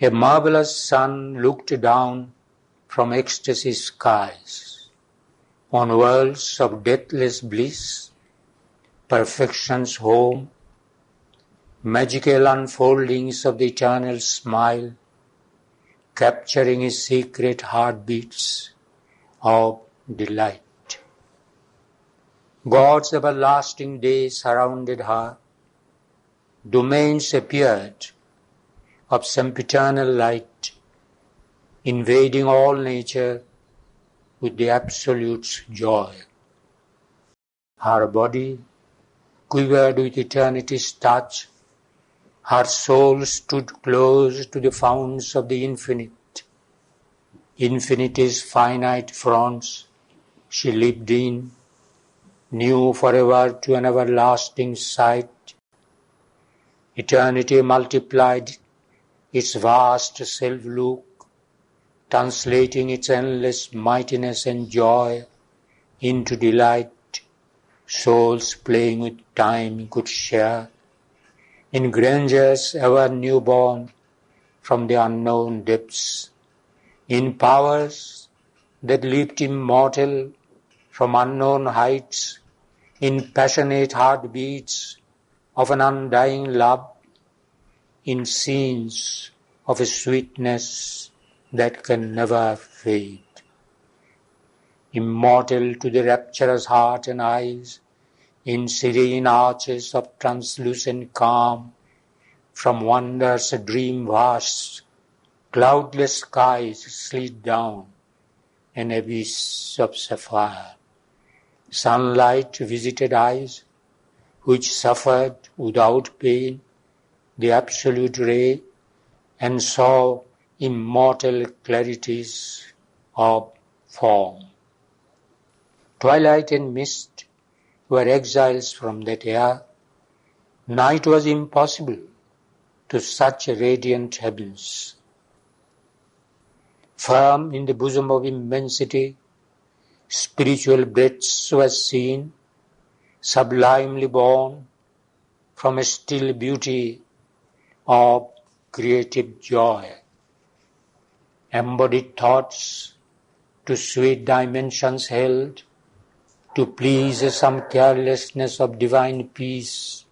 A marvelous sun looked down from ecstasy skies on worlds of deathless bliss, perfection's home, magical unfoldings of the eternal smile, capturing his secret heartbeats of delight. God's everlasting day surrounded her. Domains appeared of sempiternal light, invading all nature with the Absolute's joy. Her body quivered with eternity's touch. Her soul stood close to the founts of the infinite. Infinity's finite fronts she lived in, new forever to an everlasting sight. Eternity multiplied its vast self-look, translating its endless mightiness and joy into delight. Souls playing with time could share in grandeurs ever newborn from the unknown depths, in powers that leaped immortal from unknown heights, in passionate heartbeats of an undying love, in scenes of a sweetness that can never fade. Immortal to the rapturous heart and eyes, in serene arches of translucent calm, from wonders a dream vast, cloudless skies slid down, an abyss of sapphire. Sunlight visited eyes, which suffered without pain the absolute ray, and saw immortal clarities of form. Twilight and mist were exiles from that air. Night was impossible to such radiant heavens. Firm in the bosom of immensity, spiritual breaths were seen, sublimely born from a still beauty of creative joy. Embodied thoughts to sweet dimensions held, to please some carelessness of divine peace,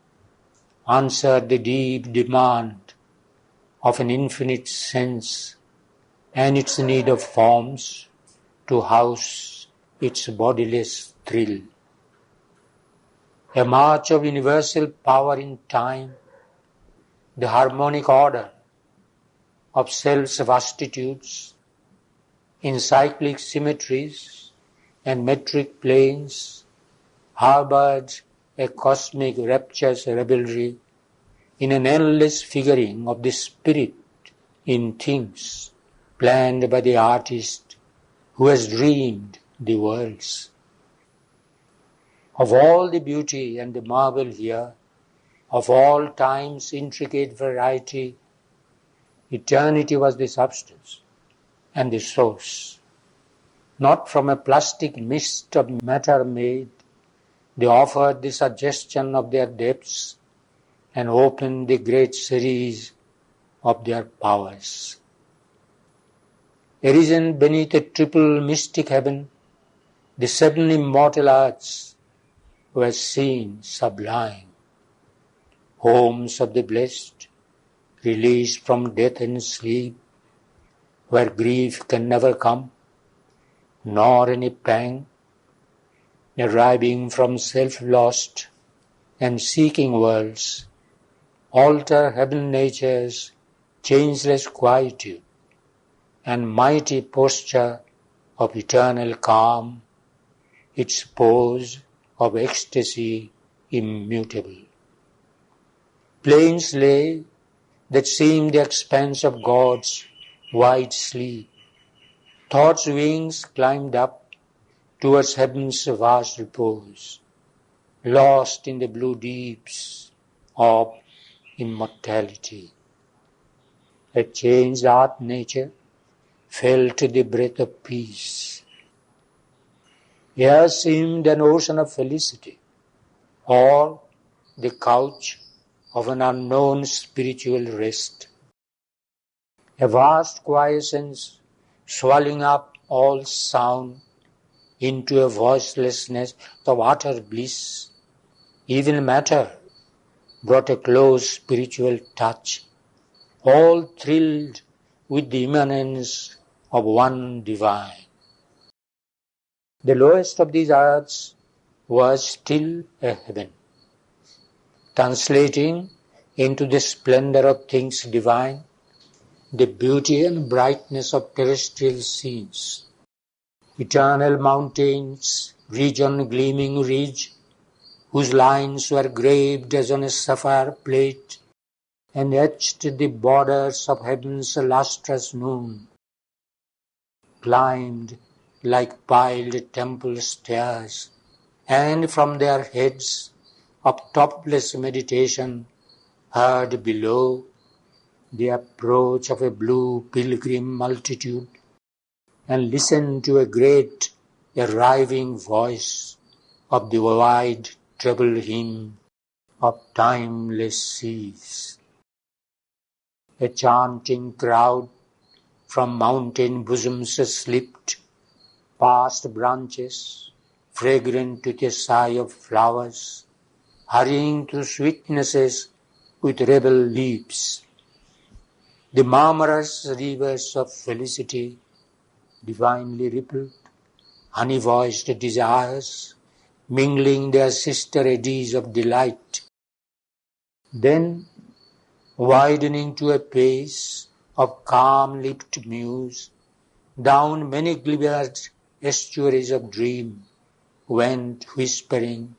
answered the deep demand of an infinite sense and its need of forms to house its bodiless thrill. A march of universal power in time, the harmonic order of self-substitutes in cyclic symmetries and metric planes, harbored a cosmic rapturous revelry in an endless figuring of the spirit in things planned by the artist who has dreamed the worlds. Of all the beauty and the marvel here, of all time's intricate variety, eternity was the substance and the source. Not from a plastic mist of matter made, they offered the suggestion of their depths and opened the great series of their powers. Arisen beneath a triple mystic heaven, the seven immortal earths were seen sublime, homes of the blessed, released from death and sleep, where grief can never come, nor any pang, arriving from self-lost and seeking worlds, alter heaven nature's changeless quietude and mighty posture of eternal calm, its pose of ecstasy immutable. Plains lay that seemed the expanse of God's wide sleep. Thought's wings climbed up towards heaven's vast repose, lost in the blue deeps of immortality. A changed art nature felt the breath of peace. Here seemed an ocean of felicity, or the couch of an unknown spiritual rest. A vast quiescence, swallowing up all sound into a voicelessness of utter bliss. Even matter brought a close spiritual touch, all thrilled with the immanence of one divine. The lowest of these earths was still a heaven, translating into the splendor of things divine the beauty and brightness of terrestrial scenes. Eternal mountains, ridge on gleaming ridge, whose lines were graved as on a sapphire plate, and etched the borders of heaven's lustrous noon, climbed like piled temple stairs, and from their heads of topless meditation heard below the approach of a blue pilgrim multitude, and listened to a great arriving voice of the wide treble hymn of timeless seas. A chanting crowd from mountain bosoms slipped past branches, fragrant with a sigh of flowers, hurrying through sweetnesses with rebel leaps. The murmurous rivers of felicity, divinely rippled, honey-voiced desires, mingling their sister eddies of delight. Then, widening to a pace of calm-lipped muse, down many glimmered estuaries of dream, went whispering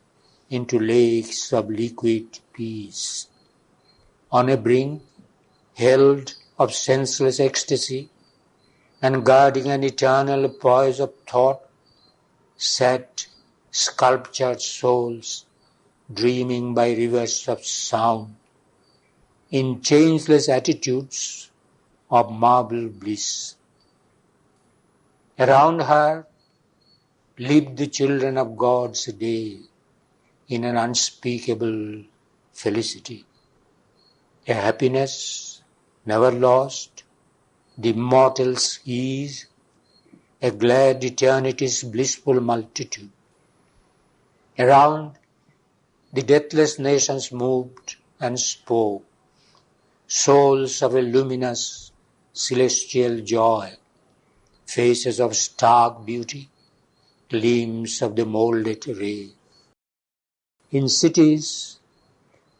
into lakes of liquid peace. On a brink, held of senseless ecstasy, and guarding an eternal poise of thought, sat sculptured souls, dreaming by rivers of sound, in changeless attitudes of marble bliss. Around her lived the children of God's day in an unspeakable felicity, a happiness never lost, the immortal's ease, a glad eternity's blissful multitude. Around, the deathless nations moved and spoke, souls of a luminous, celestial joy, faces of stark beauty, gleams of the molded ray. In cities,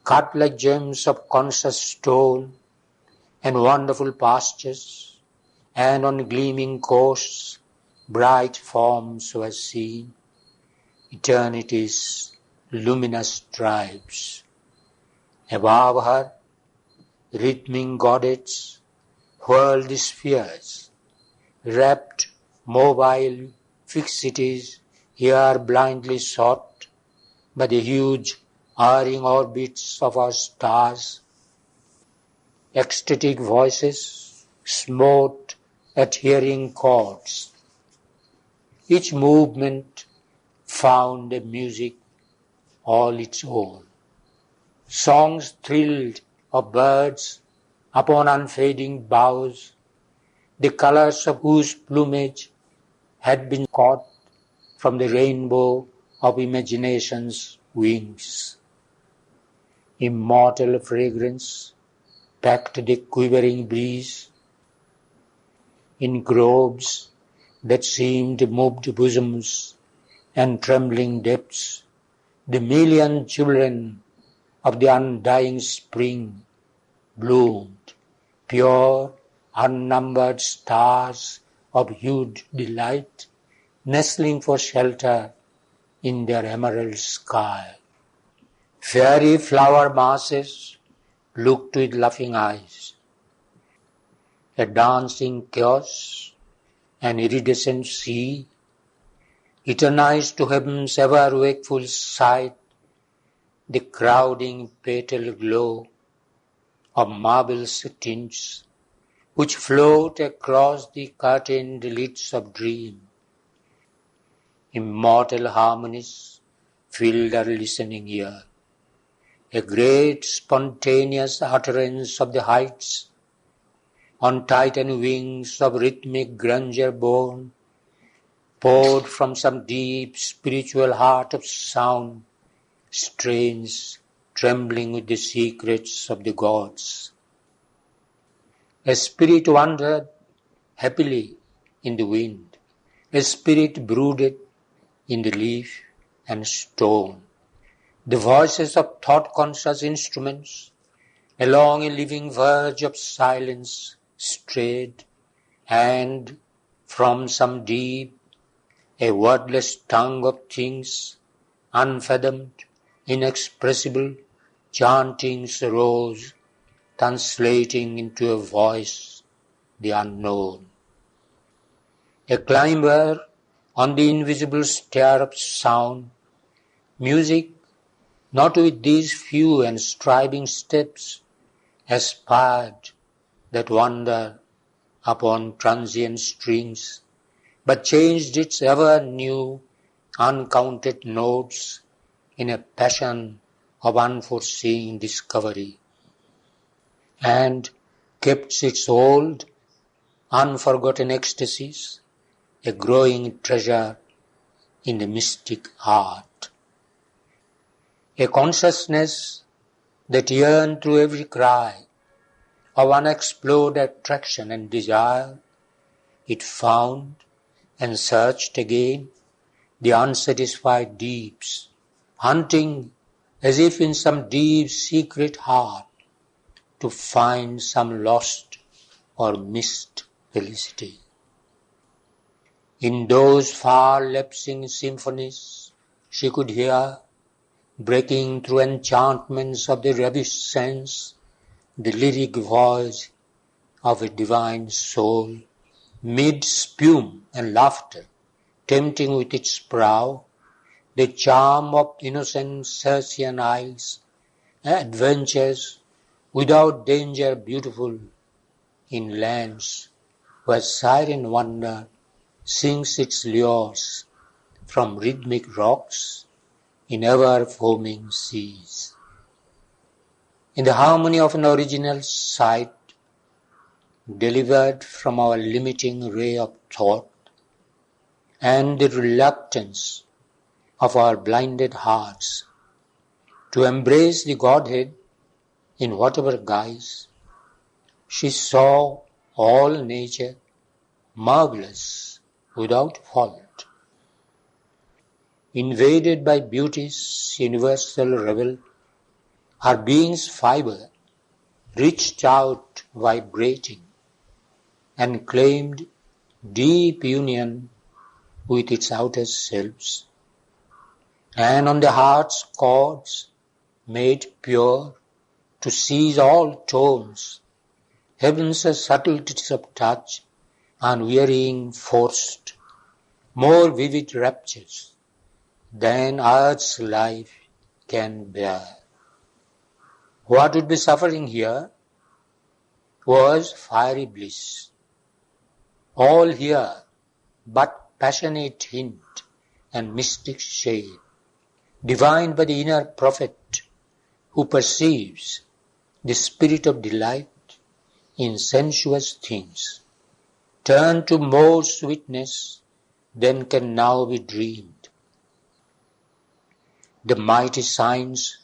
cut like gems of conscious stone, and wonderful pastures, and on gleaming coasts, bright forms were seen, eternity's luminous tribes. Above her, rhythming goddess whirled the spheres, wrapped, mobile fixities here blindly sought by the huge erring orbits of our stars. Ecstatic voices smote at hearing chords. Each movement found a music all its own. Songs thrilled of birds upon unfading boughs, the colors of whose plumage had been caught from the rainbow of imagination's wings. Immortal fragrance packed the quivering breeze. In groves that seemed moved bosoms and trembling depths, the million children of the undying spring bloomed, pure, unnumbered stars of hued delight, nestling for shelter in their emerald sky. Fairy flower masses looked with laughing eyes. A dancing chaos, an iridescent sea, eternized to heaven's ever-wakeful sight the crowding petal glow of marble's tints, which float across the curtained lids of dream. Immortal harmonies filled our listening ear, a great spontaneous utterance of the heights, on Titan wings of rhythmic grandeur borne, poured from some deep spiritual heart of sound, strains trembling with the secrets of the gods. A spirit wandered happily in the wind, a spirit brooded in the leaf and stone. The voices of thought-conscious instruments along a living verge of silence strayed, and from some deep, a wordless tongue of things, unfathomed, inexpressible, chantings arose, translating into a voice the unknown. A climber on the invisible stair of sound, music, not with these few and striving steps, aspired that wander upon transient strings, but changed its ever new, uncounted notes in a passion of unforeseen discovery, and kept its old, unforgotten ecstasies, a growing treasure in the mystic art. A consciousness that yearned through every cry of unexplored attraction and desire, it found and searched again the unsatisfied deeps, hunting as if in some deep secret heart to find some lost or missed felicity. In those far-lapsing symphonies she could hear, breaking through enchantments of the ravished sense, the lyric voice of a divine soul, mid spume and laughter, tempting with its brow the charm of innocent Circean isles, adventures without danger beautiful in lands where siren wonder sings its lures from rhythmic rocks in ever-foaming seas. In the harmony of an original sight, delivered from our limiting ray of thought, and the reluctance of our blinded hearts to embrace the Godhead in whatever guise, she saw all nature marvelous without fault. Invaded by beauty's universal revel, her being's fibre reached out vibrating and claimed deep union with its outer selves, and on the heart's chords made pure to seize all tones, heaven's subtleties of touch, unwearying forced, more vivid raptures than earth's life can bear. What would be suffering here was fiery bliss. All here but passionate hint and mystic shade, divined by the inner prophet who perceives the spirit of delight in sensuous things, turned to more sweetness than can now be dreamed. The mighty signs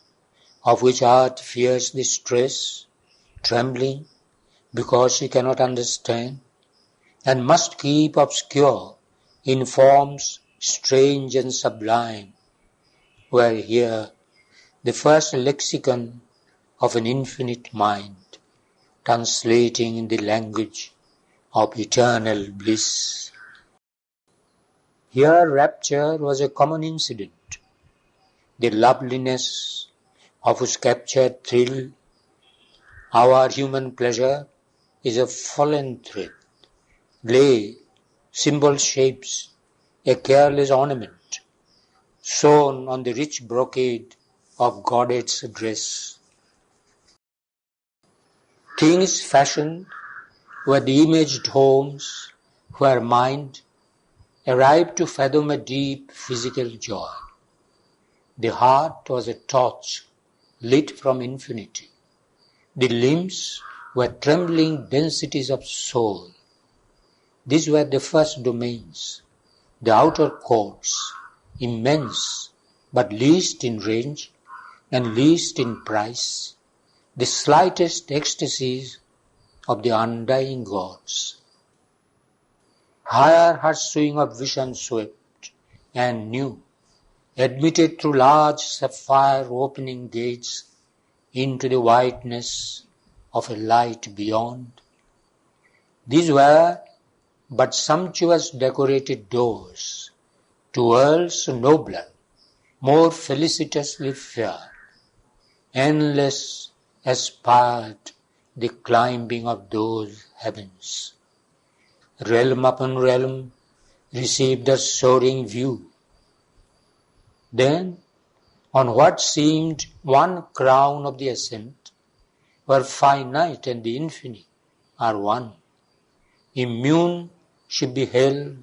of which art fears the stress, trembling because she cannot understand, and must keep obscure in forms strange and sublime, were here the first lexicon of an infinite mind, translating in the language of eternal bliss. Here rapture was a common incident, the loveliness of whose captured thrill our human pleasure is a fallen thread, lay, symbol shapes, a careless ornament, sewn on the rich brocade of Godhead's dress. Things fashioned were the imaged homes where mind arrived to fathom a deep physical joy. The heart was a torch lit from infinity. The limbs were trembling densities of soul. These were the first domains, the outer courts, immense, but least in range and least in price, the slightest ecstasies of the undying gods. Higher her swing of vision swept, and new, admitted through large sapphire opening gates into the whiteness of a light beyond. These were but sumptuous decorated doors to worlds nobler, more felicitously fair. Endless aspired the climbing of those heavens. Realm upon realm received a soaring view. Then, on what seemed one crown of the ascent, where finite and the infinite are one, immune she beheld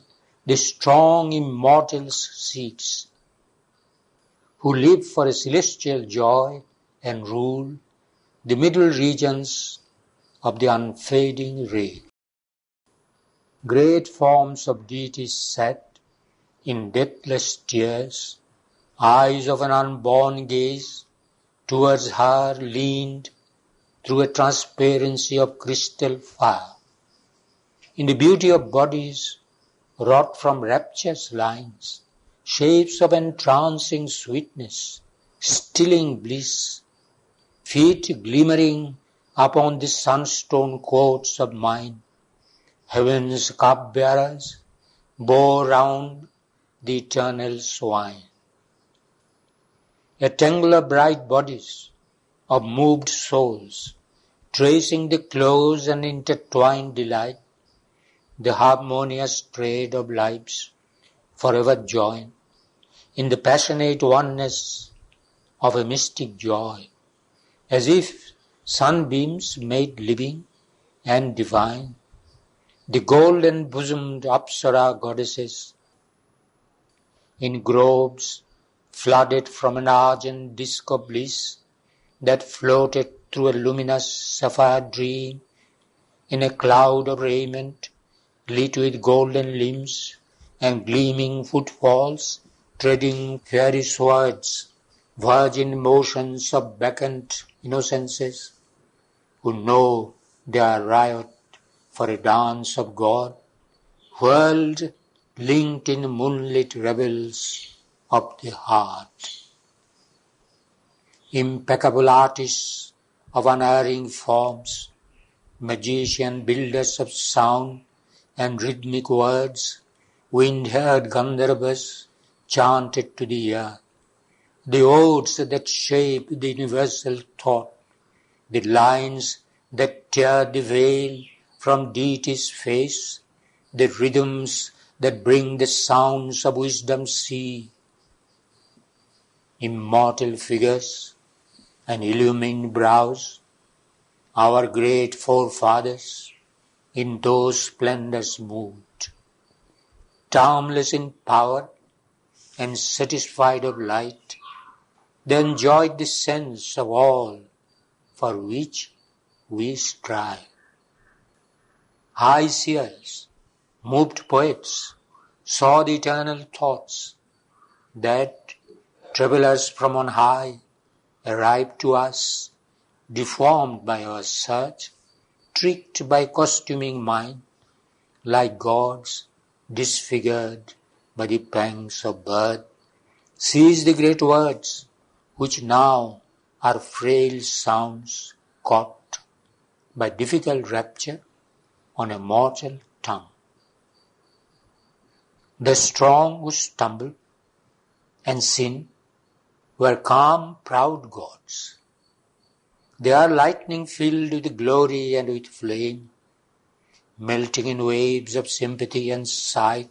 the strong immortals' seats, who live for a celestial joy and rule the middle regions of the unfading ray. Great forms of deities sat in deathless tears, eyes of an unborn gaze towards her leaned through a transparency of crystal fire. In the beauty of bodies wrought from rapturous lines, shapes of entrancing sweetness, stilling bliss, feet glimmering upon the sunstone courts of mine, heaven's cupbearers bore round the eternal swine. A tangle of bright bodies, of moved souls, tracing the close and intertwined delight, the harmonious trade of lives, forever joined in the passionate oneness of a mystic joy, as if sunbeams made living and divine, the golden-bosomed Apsara goddesses, in groves flooded from an argent disk of bliss that floated through a luminous sapphire dream, in a cloud of raiment lit with golden limbs and gleaming footfalls, treading fairy swords, virgin motions of vacant innocences, who know their riot for a dance of God, whirled, linked in moonlit revels of the heart. Impeccable artists of unerring forms, magician builders of sound and rhythmic words, wind-haired Gandharvas chanted to the ear the odes that shape the universal thought, the lines that tear the veil from deity's face, the rhythms that bring the sounds of wisdom's sea. Immortal figures and illumined brows, our great forefathers in those splendors moved, timeless in power and satisfied of light, they enjoyed the sense of all for which we strive. High seers, moved poets, saw the eternal thoughts that travelers from on high arrived to us, deformed by our search, tricked by costuming mind, like gods disfigured by the pangs of birth, seized the great words which now are frail sounds caught by difficult rapture on a mortal tongue. The strong who stumble and sin were calm, proud gods. They are lightning filled with glory and with flame, melting in waves of sympathy and sight,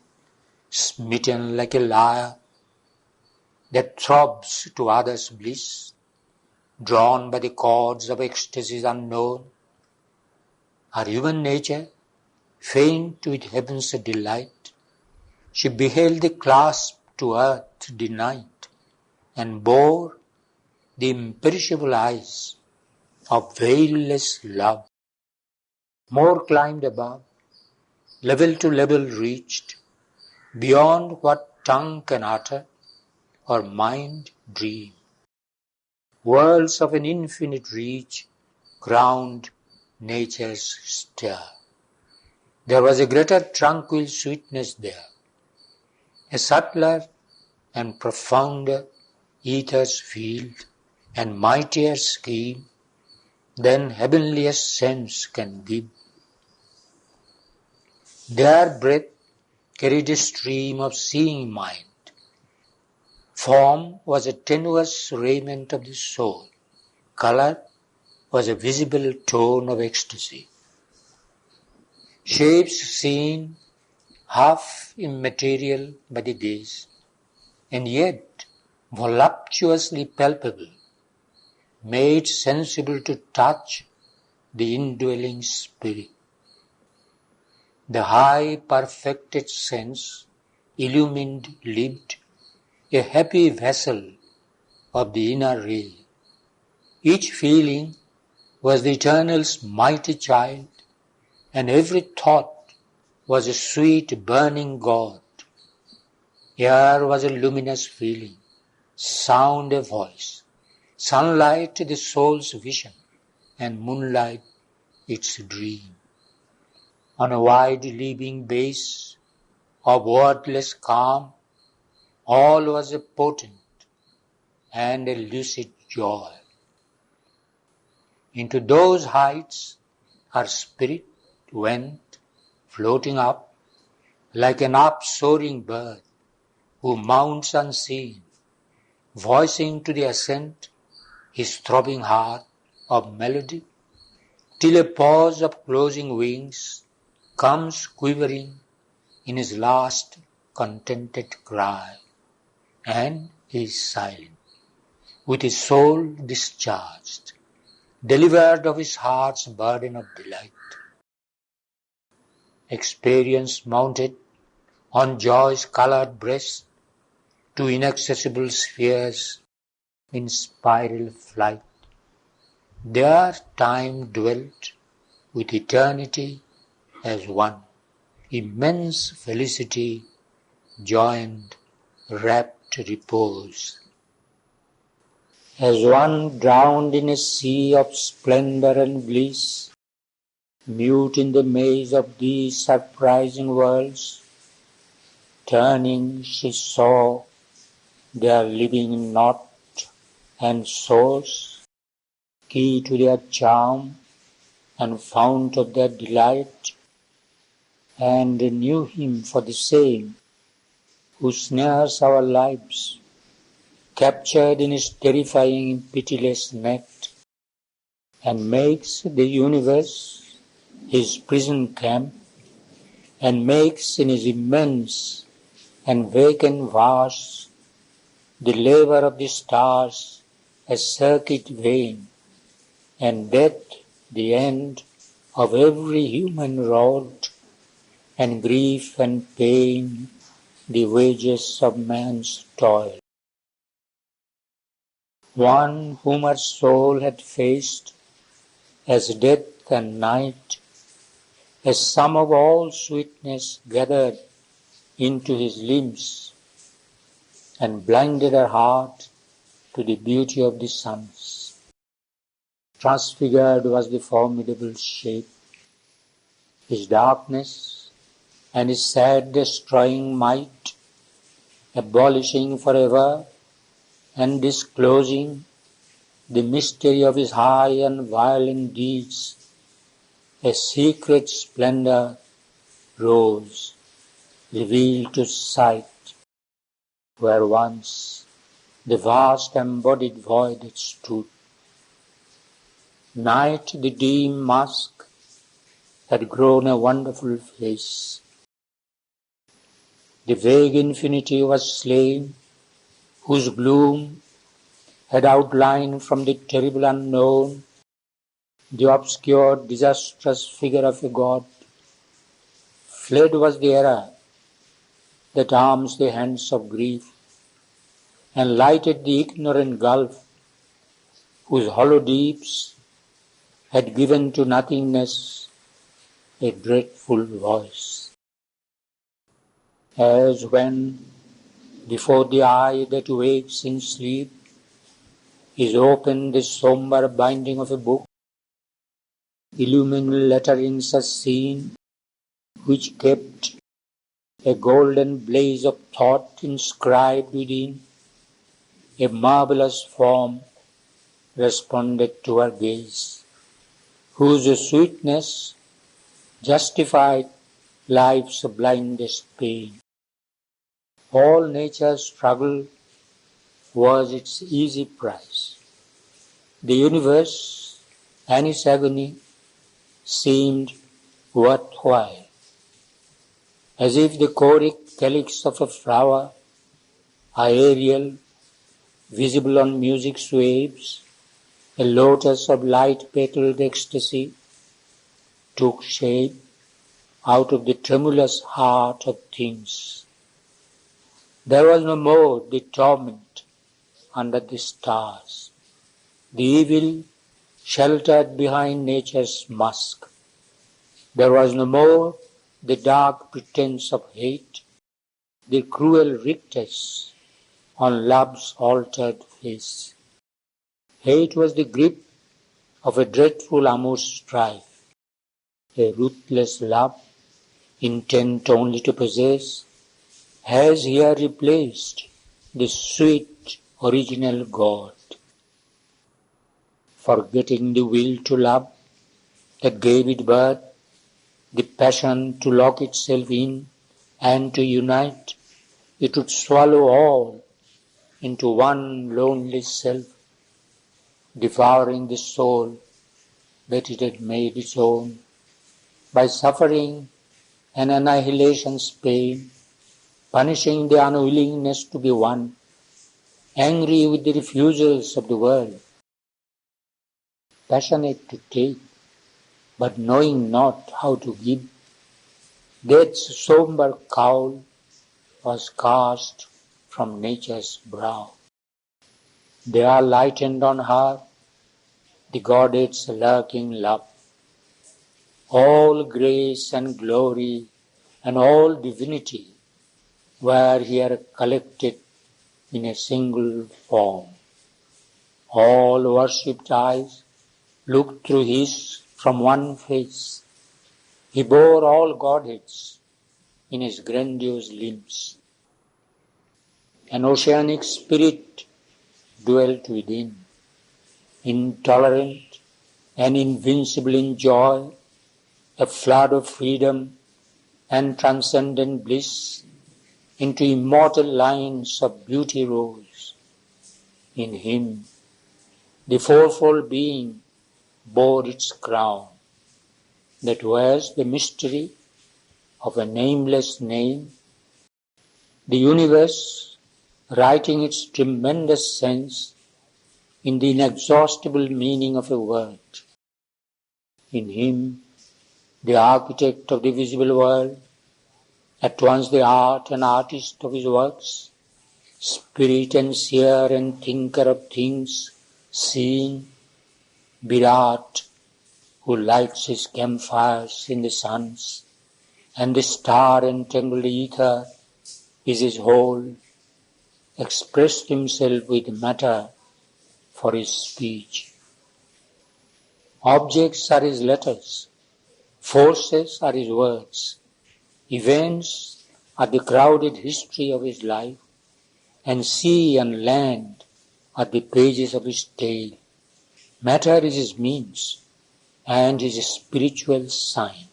smitten like a lyre that throbs to others' bliss, drawn by the chords of ecstasies unknown. Her human nature, faint with heaven's delight, she beheld the clasp to earth denied, and bore the imperishable eyes of veilless love. more climbed above, level to level reached, beyond what tongue can utter or mind dream. Worlds of an infinite reach crowned nature's stir. There was a greater tranquil sweetness there, a subtler and profounder ether's field and mightier scheme than heavenliest sense can give. Their breath carried a stream of seeing mind. Form was a tenuous raiment of the soul. Color was a visible tone of ecstasy. Shapes seen, half immaterial by the gaze, and yet voluptuously palpable, made sensible to touch the indwelling spirit. The high perfected sense, illumined, lived, a happy vessel of the inner ray. Each feeling was the Eternal's mighty child, and every thought was a sweet burning God. Air was a luminous feeling, sound a voice, sunlight the soul's vision, and moonlight its dream. On a wide leaping base of wordless calm, all was a potent and a lucid joy. Into those heights her spirit went, floating up, like an up-soaring bird who mounts unseen, voicing to the ascent his throbbing heart of melody, till a pause of closing wings comes quivering in his last contented cry, and he is silent, with his soul discharged, delivered of his heart's burden of delight. Experience mounted on joy's coloured breast to inaccessible spheres in spiral flight. There time dwelt with eternity as one, immense felicity joined rapt repose. As one drowned in a sea of splendour and bliss, mute in the maze of these surprising worlds, turning she saw their living knot and source, key to their charm and fount of their delight, and knew him for the same who snares our lives, captured in his terrifying pitiless net, and makes the universe his prison camp, and makes in his immense and vacant vast the labour of the stars a circuit vain, and death the end of every human road, and grief and pain the wages of man's toil. One whom her soul had faced as death and night, as sum of all sweetness gathered into his limbs, and blinded her heart to the beauty of the suns. Transfigured was the formidable shape. His darkness and his sad destroying might, abolishing forever and disclosing the mystery of his high and violent deeds, a secret splendour rose, revealed to sight, where once the vast embodied void had stood. Night, the dim mask, had grown a wonderful face. The vague infinity was slain, whose gloom had outlined from the terrible unknown the obscure, disastrous figure of a god. Fled was the era that arms the hands of grief, and lighted the ignorant gulf, whose hollow deeps had given to nothingness a dreadful voice. As when, before the eye that wakes in sleep, is opened the sombre binding of a book, illumined letterings are seen, which kept a golden blaze of thought inscribed within, a marvelous form responded to her gaze, whose sweetness justified life's blindest pain. All nature's struggle was its easy price. The universe and its agony seemed worthwhile, as if the choric calyx of a flower, aerial, visible on music's waves, a lotus of light-petaled ecstasy, took shape out of the tremulous heart of things. There was no more the torment under the stars, the evil sheltered behind nature's mask. There was no more the dark pretense of hate, the cruel rictus on love's altered face. Hate was the grip of a dreadful amorous strife, a ruthless love, intent only to possess, has here replaced the sweet original God. Forgetting the will to love that gave it birth, the passion to lock itself in and to unite, it would swallow all into one lonely self, devouring the soul that it had made its own, by suffering an annihilation's pain, punishing the unwillingness to be one, angry with the refusals of the world, passionate to take, but knowing not how to give. Death's sombre cowl was cast from nature's brow. There lightened on her the goddess' lurking love. All grace and glory and all divinity were here collected in a single form. All worshipped eyes looked through his from one face. He bore all godheads in his grandiose limbs. An oceanic spirit dwelt within, intolerant and invincible in joy, a flood of freedom and transcendent bliss. Into immortal lines of beauty rose. In him, the fourfold being bore its crown. That was the mystery of a nameless name. The universe, writing its tremendous sense in the inexhaustible meaning of a word. In him, the architect of the visible world, at once the art and artist of his works, spirit and seer and thinker of things seen, Virat, who lights his campfires in the suns, and the star-entangled ether is his whole, expressed himself with matter for his speech. Objects are his letters, forces are his words, events are the crowded history of his life, and sea and land are the pages of his tale. Matter is his means and his spiritual sign.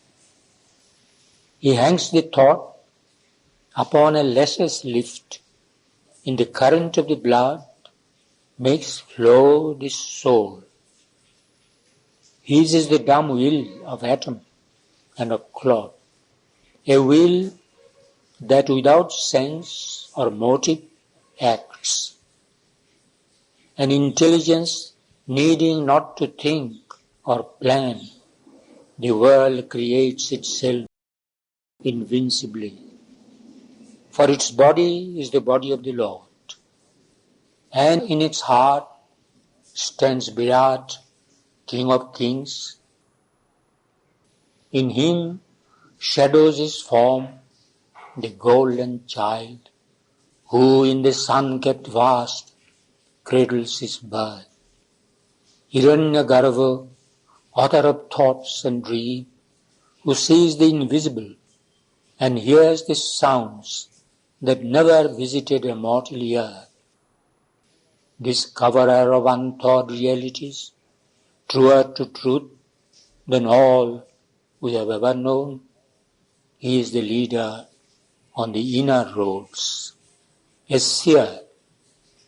He hangs the thought upon a lassus lift in the current of the blood, makes flow the soul. His is the dumb will of atom and of clod, a will that without sense or motive acts, an intelligence needing not to think or plan. The world creates itself invincibly, for its body is the body of the Lord, and in its heart stands Virat, King of Kings. In him shadows his form, the golden child, who in the sun-kept vast cradles his birth. Hiranyagarbha, author of thoughts and dream, who sees the invisible and hears the sounds that never visited a mortal ear. Discoverer of unthought realities, truer to truth than all we have ever known, he is the leader on the inner roads. A seer,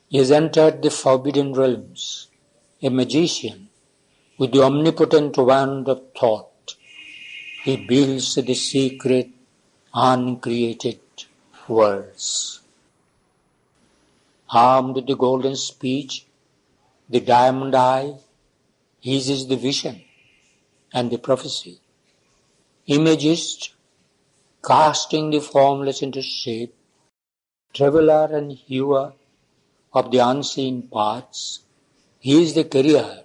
he has entered the forbidden realms, a magician with the omnipotent wand of thought. He builds the secret, uncreated worlds. Armed with the golden speech, the diamond eye, his is the vision and the prophecy. Imagist, casting the formless into shape, traveller and hewer of the unseen paths, he is the carrier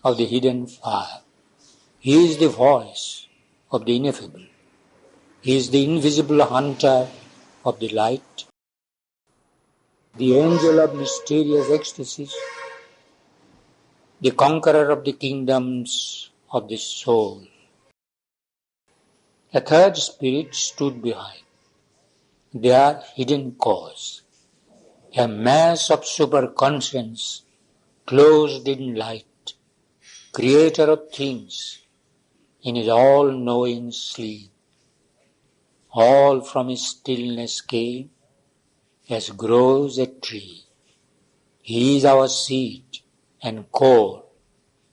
of the hidden fire. He is the voice of the ineffable. He is the invisible hunter of the light, the angel of mysterious ecstasies, the conqueror of the kingdoms of the soul. A third spirit stood behind, their hidden cause, a mass of superconscience closed in light, creator of things in his all-knowing sleep. All from his stillness came, as grows a tree. He is our seed and core,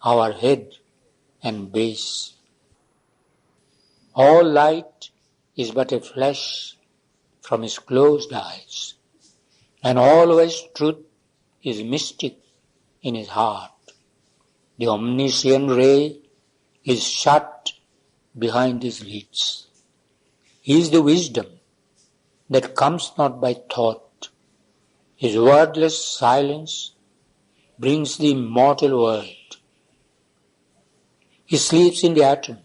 our head and base. All light is but a flash from his closed eyes, and always truth is mystic in his heart. The omniscient ray is shut behind his lids. He is the wisdom that comes not by thought. His wordless silence brings the immortal world. He sleeps in the atom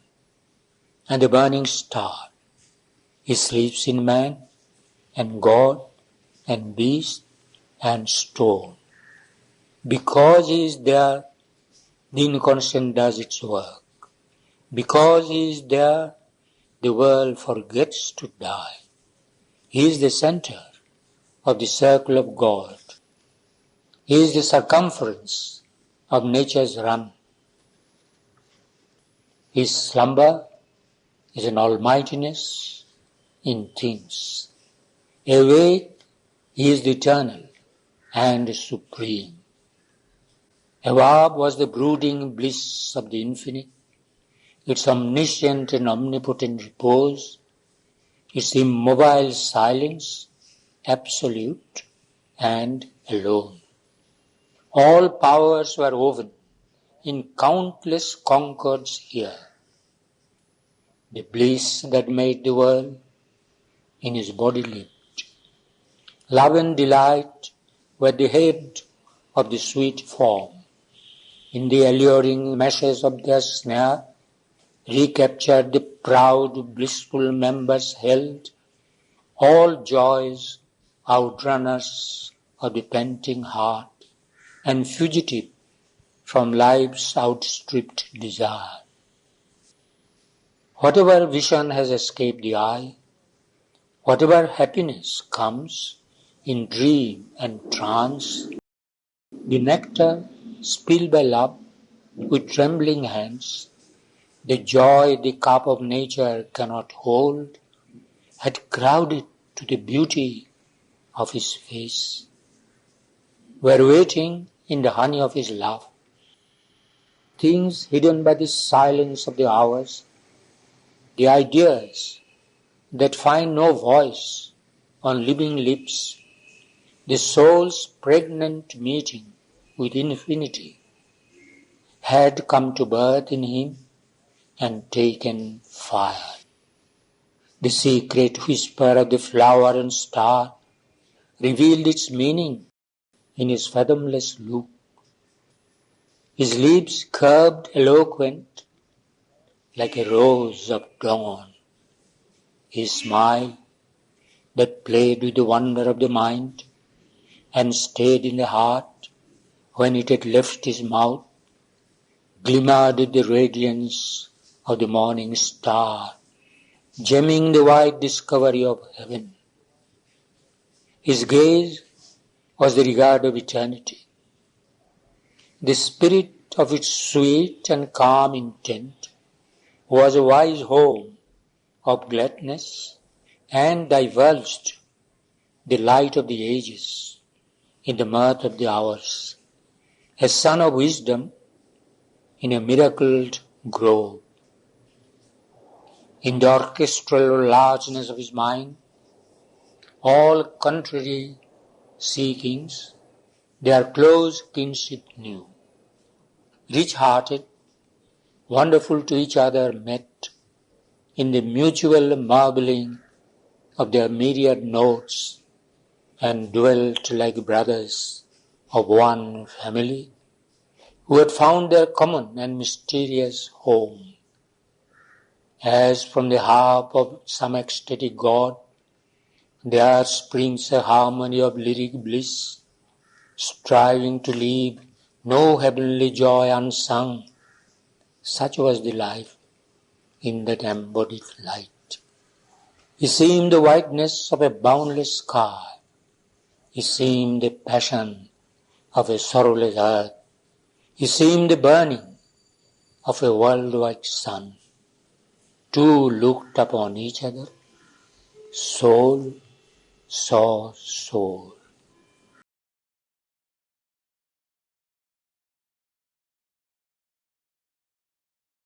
and the burning star. He sleeps in man and God and beast and stone. Because he is there, the inconscient does its work. Because he is there, the world forgets to die. He is the center of the circle of God. He is the circumference of nature's run. His slumber is an almightiness in things. Awake, he is the eternal and supreme. Above was the brooding bliss of the infinite, its omniscient and omnipotent repose, its immobile silence, absolute and alone. All powers were woven in countless concords here. The bliss that made the world in his body lived. Love and delight were the head of the sweet form. In the alluring meshes of their snare, recaptured the proud, blissful members held, all joys, outrunners of the panting heart, and fugitive from life's outstripped desire. Whatever vision has escaped the eye, whatever happiness comes in dream and trance, the nectar spilled by love with trembling hands, the joy the cup of nature cannot hold, had crowded to the beauty of his face, were waiting in the honey of his love. Things hidden by the silence of the hours, the ideas that find no voice on living lips, the soul's pregnant meeting with infinity, had come to birth in him and taken fire. The secret whisper of the flower and star revealed its meaning in his fathomless look. His lips curved eloquent, like a rose of dawn. His smile, that played with the wonder of the mind, and stayed in the heart when it had left his mouth, glimmered with the radiance of the morning star, gemming the wide discovery of heaven. His gaze was the regard of eternity. The spirit of its sweet and calm intent was a wise home of gladness, and divulged the light of the ages in the mirth of the hours, a sun of wisdom in a miracled grove. In the orchestral largeness of his mind, all contrary seekings their close kinship knew. Rich-hearted, wonderful to each other, met in the mutual marbling of their myriad notes, and dwelt like brothers of one family, who had found their common and mysterious home. As from the harp of some ecstatic god, there springs a harmony of lyric bliss, striving to leave no heavenly joy unsung. Such was the life in that embodied light. He seemed the whiteness of a boundless sky. He seemed the passion of a sorrowless earth. He seemed the burning of a world-wide sun. Two looked upon each other. Soul saw soul.